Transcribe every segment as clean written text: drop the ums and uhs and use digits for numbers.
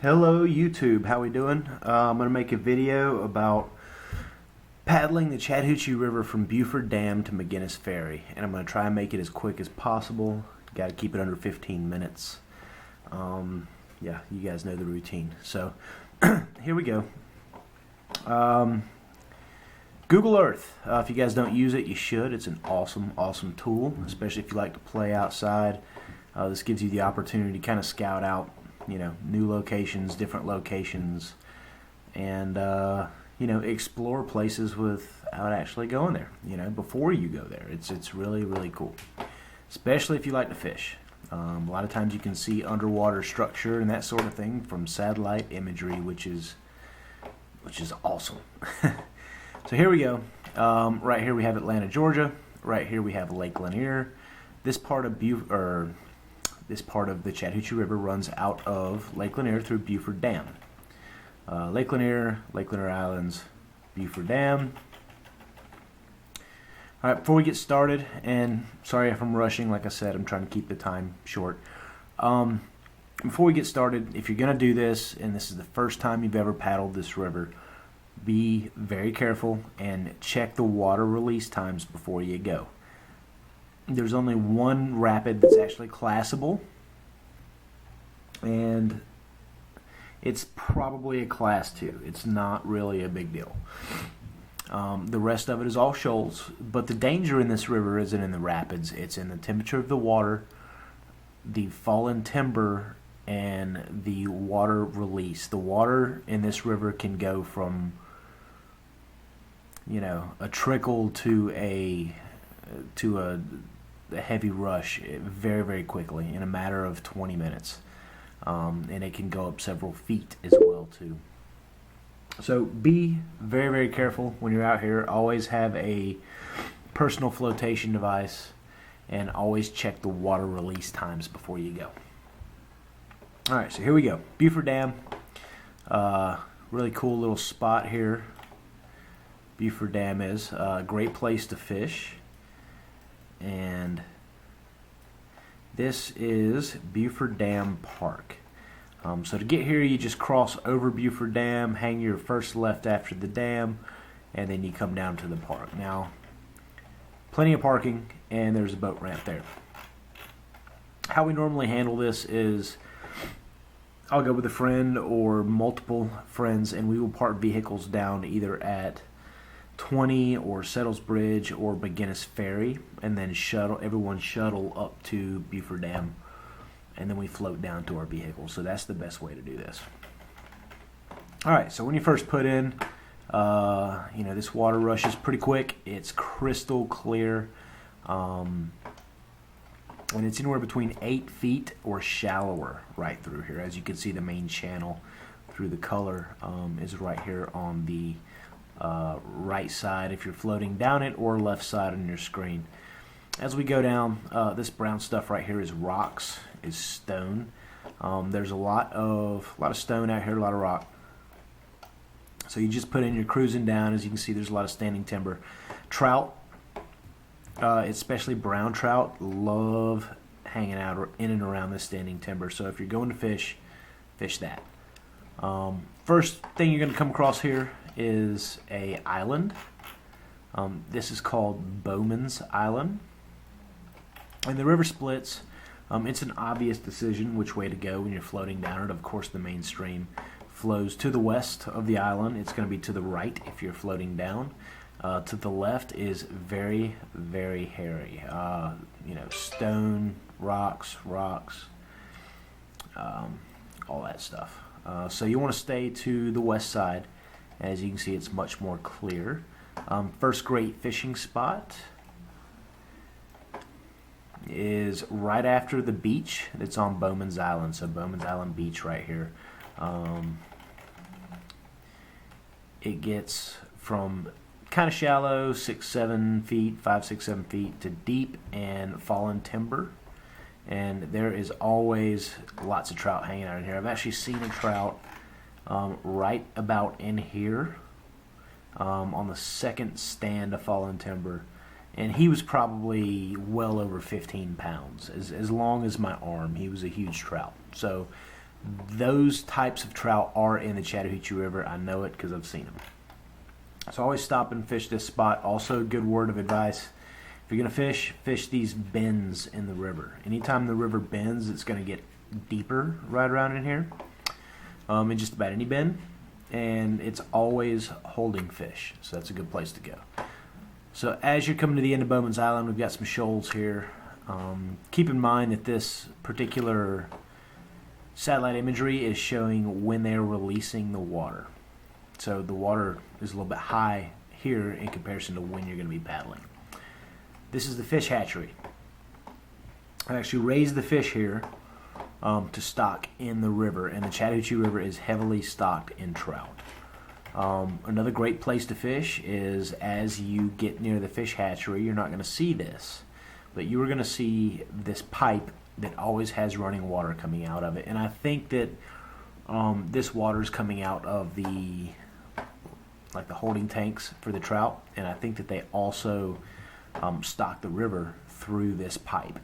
Hello YouTube, how we doing? I'm going to make a video about paddling the Chattahoochee River from Buford Dam to McGinnis Ferry, and I'm going to try and make it as quick as possible. Got to keep it under 15 minutes. Yeah, you guys know the routine. So here we go. Google Earth. If you guys don't use it, you should. It's an awesome tool, especially if you like to play outside. This gives you the opportunity to kind of scout out, new locations, different locations, and explore places without actually going there. Before you go there, it's really cool, especially if you like to fish. A lot of times you can see underwater structure and that sort of thing from satellite imagery, which is awesome. So here we go. Right here we have Atlanta, Georgia. Right here we have Lake Lanier. This part of the Chattahoochee River runs out of Lake Lanier through Buford Dam. Lake Lanier Islands, Buford Dam. Alright, before we get started, and sorry if I'm rushing, like I said, I'm trying to keep the time short. Before we get started, if you're going to do this, and this is the first time you've ever paddled this river, be very careful and check the water release times before you go. There's only one rapid that's actually classable, and it's probably a class 2. It's not really a big deal. The rest of it is all shoals, but the danger in this river isn't in the rapids. It's in the temperature of the water, the fallen timber, and the water release. The water in this river can go from a trickle to a heavy rush very quickly in a matter of 20 minutes, and it can go up several feet as well too. So be very careful when you're out here. Always have a personal flotation device, and always check the water release times before you go. Alright, so here we go. Buford Dam. Really cool little spot here. Buford Dam is a great place to fish. And this is Buford Dam Park. So to get here, you just cross over Buford Dam, hang your first left after the dam, and then you come down to the park. Now, plenty of parking, and there's a boat ramp there. How we normally handle this is I'll go with a friend or multiple friends, and we will park vehicles down either at 20 or Settles Bridge or McGinnis Ferry, and then everyone shuttle up to Buford Dam, and then we float down to our vehicle. So that's the best way to do this. Alright, so when you first put in, this water rushes pretty quick. It's crystal clear, and it's anywhere between 8 feet or shallower right through here. As you can see, the main channel through the color is right here on the right side if you're floating down it, or left side on your screen. As we go down, this brown stuff right here is rocks, is stone. There's a lot of stone out here, a lot of rock. So you just put in your cruising down. As you can see, there's a lot of standing timber. Trout, especially brown trout, love hanging out in and around this standing timber. So if you're going to fish that. First thing you're going to come across here is a island. This is called Bowman's Island, and the river splits. It's an obvious decision which way to go when you're floating down it. Of course, the main stream flows to the west of the island. It's going to be to the right if you're floating down. To the left is very hairy. Stone, rocks, all that stuff. So you want to stay to the west side. As you can see, it's much more clear. First great fishing spot is right after the beach that's on Bowman's Island. So Bowman's Island Beach right here. It gets from kind of shallow, 6-7 feet, 5-6-7 feet, to deep and fallen timber. And there is always lots of trout hanging out in here. I've actually seen a trout right about in here, on the second stand of fallen timber, and he was probably well over 15 pounds, as long as my arm. He was a huge trout. So Those types of trout are in the Chattahoochee River. I know it because I've seen them. So always stop and fish this spot. Also, good word of advice. If you're going to fish these bends in the river. Anytime the river bends, it's going to get deeper right around in here. In just about any bend. And it's always holding fish. So that's a good place to go. So as you're coming to the end of Bowman's Island, we've got some shoals here. Keep in mind that this particular satellite imagery is showing when they're releasing the water. So the water is a little bit high here in comparison to when you're going to be paddling. This is the fish hatchery. I actually raised the fish here to stock in the river, and the Chattahoochee River is heavily stocked in trout. Another great place to fish is as you get near the fish hatchery. You're not going to see this, but you are going to see this pipe that always has running water coming out of it. And I think that this water is coming out of the holding tanks for the trout, and I think that they also stock the river through this pipe.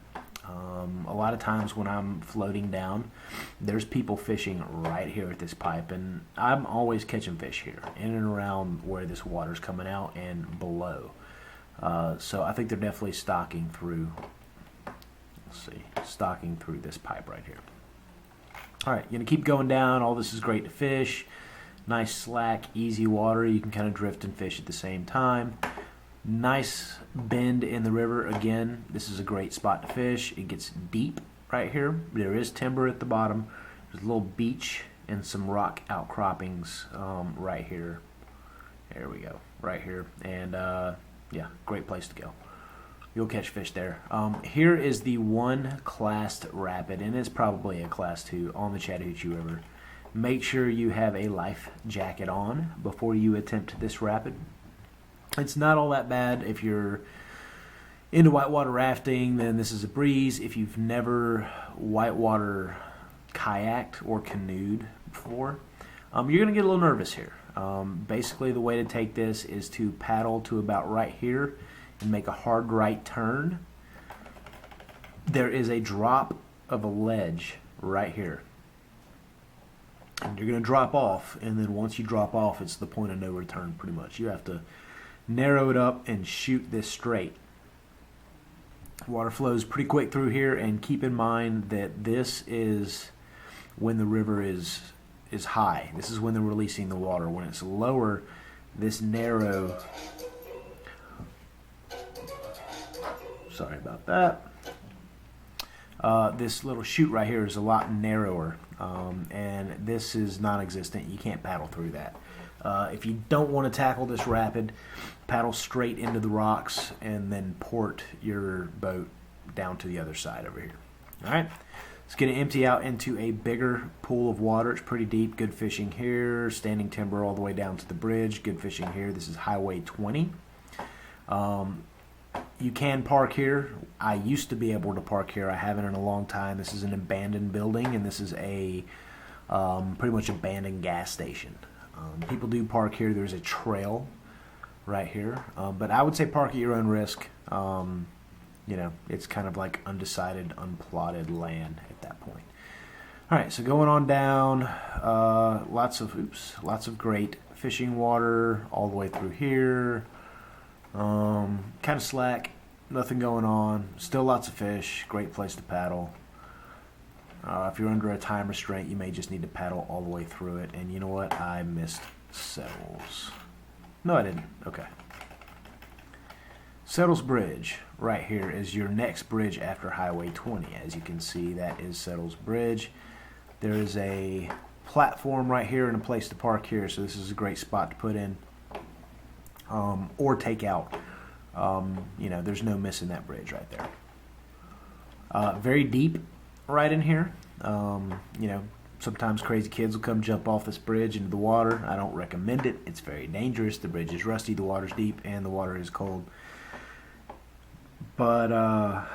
A lot of times when I'm floating down, there's people fishing right here at this pipe, and I'm always catching fish here in and around where this water's coming out and below. So I think they're definitely stocking through. Let's see, stocking through this pipe right here. All right, you're gonna keep going down. All this is great to fish. Nice slack, easy water. You can kind of drift and fish at the same time. Nice bend in the river. Again, this is a great spot to fish. It gets deep right here. There is timber at the bottom. There's a little beach and some rock outcroppings right here. There we go, right here. And yeah, great place to go. You'll catch fish there. Here is the one classed rapid, and it's probably a class 2 on the Chattahoochee River. Make sure you have a life jacket on before you attempt this rapid. It's not all that bad. If you're into whitewater rafting, then this is a breeze. If you've never whitewater kayaked or canoed before, you're going to get a little nervous here. Basically, the way to take this is to paddle to about right here and make a hard right turn. There is a drop of a ledge right here. And you're going to drop off, and then once you drop off, it's the point of no return pretty much. You have to narrow it up and shoot this straight. Water flows pretty quick through here, and keep in mind that this is when the river is high. This is when they're releasing the water. When it's lower, this narrow... Sorry about that. This little chute right here is a lot narrower, and this is non-existent. You can't paddle through that. If you don't want to tackle this rapid, paddle straight into the rocks and then port your boat down to the other side over here. All right, it's going to empty out into a bigger pool of water. It's pretty deep. Good fishing here. Standing timber all the way down to the bridge. Good fishing here. This is Highway 20. You can park here. I used to be able to park here. I haven't in a long time. This is an abandoned building, and this is a pretty much abandoned gas station. People do park here. There's a trail right here, but I would say park at your own risk. You know, it's kind of like undecided, unplotted land at that point. All right, so going on down, lots of great fishing water all the way through here. Kind of slack, nothing going on, still lots of fish, great place to paddle. If you're under a time restraint, you may just need to paddle all the way through it. And you know what? I missed Settles. No, I didn't. Okay. Settles Bridge right here is your next bridge after Highway 20. As you can see, that is Settles Bridge. There is a platform right here and a place to park here, so this is a great spot to put in. Or take out. You know, there's no missing that bridge right there. Very deep right in here. You know, sometimes crazy kids will come jump off this bridge into the water. I don't recommend it. It's very dangerous. The bridge is rusty, the water's deep, and the water is cold. But,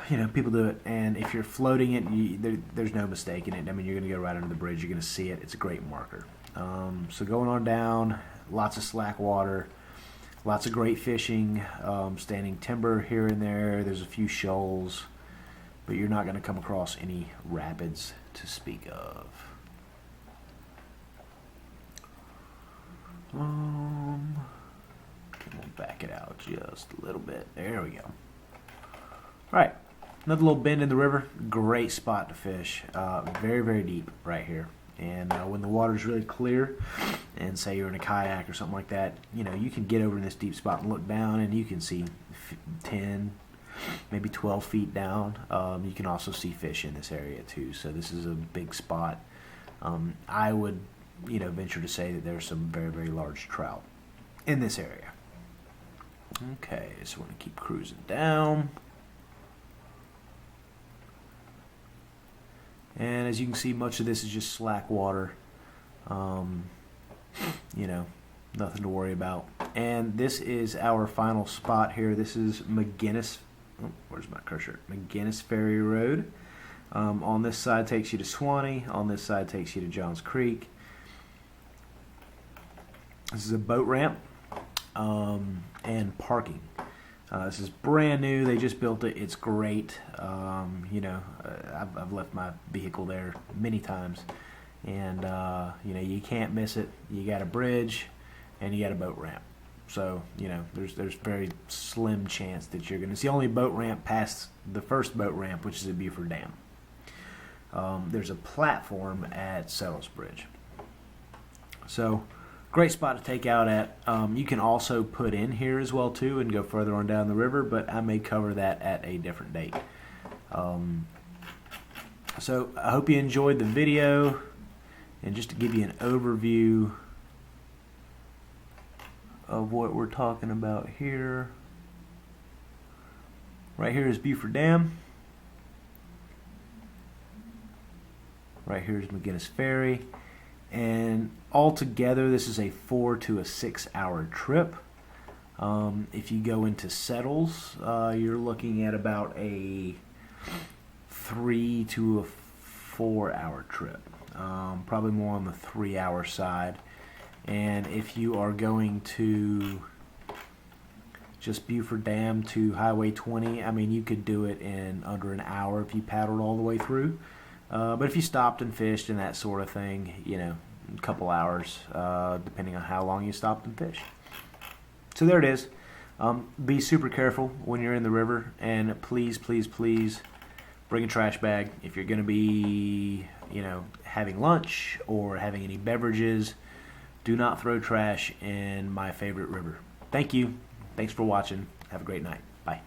you know, people do it. And if you're floating it, there's no mistaking it. I mean, you're going to go right under the bridge. You're going to see it. It's a great marker. So going on down, lots of slack water. Lots of great fishing, standing timber here and there. There's a few shoals, but you're not going to come across any rapids to speak of. We'll back it out just a little bit. There we go. All right, another little bend in the river. Great spot to fish. Very, very deep right here. And when the water's really clear, and say you're in a kayak or something like that, you know, you can get over in this deep spot and look down, and you can see 10, maybe 12 feet down. You can also see fish in this area too. So this is a big spot. I would, you know, venture to say that there's some very, very large trout in this area. Okay, so we're going to keep cruising down. And as you can see, much of this is just slack water. You know, nothing to worry about. And this is our final spot here. This is McGinnis. Oh, where's my cursor? McGinnis Ferry Road. On this side takes you to Swanee. On this side takes you to Johns Creek. This is a boat ramp and parking. This is brand new. They just built it. It's great. You know, I've left my vehicle there many times, and you know, you can't miss it. You got a bridge, and you got a boat ramp. So you know, there's very slim chance that you're going to see only boat ramp past the first boat ramp, which is at Buford Dam. There's a platform at Settles Bridge. So great spot to take out at. You can also put in here as well too and go further on down the river, but I may cover that at a different date. So I hope you enjoyed the video, and just to give you an overview of what we're talking about here. Right here is Buford Dam. Right here is McGinnis Ferry. And altogether, this is a 4 to 6 hour trip. If you go into Settles, you're looking at about a 3 to 4 hour trip. Probably more on the 3 hour side. And if you are going to just Buford Dam to Highway 20, I mean, you could do it in under an hour if you paddled all the way through. But if you stopped and fished and that sort of thing, you know, a couple hours, depending on how long you stopped and fished. So there it is. Be super careful when you're in the river, and please, please, please bring a trash bag. If you're going to be, you know, having lunch or having any beverages, do not throw trash in my favorite river. Thank you. Thanks for watching. Have a great night. Bye.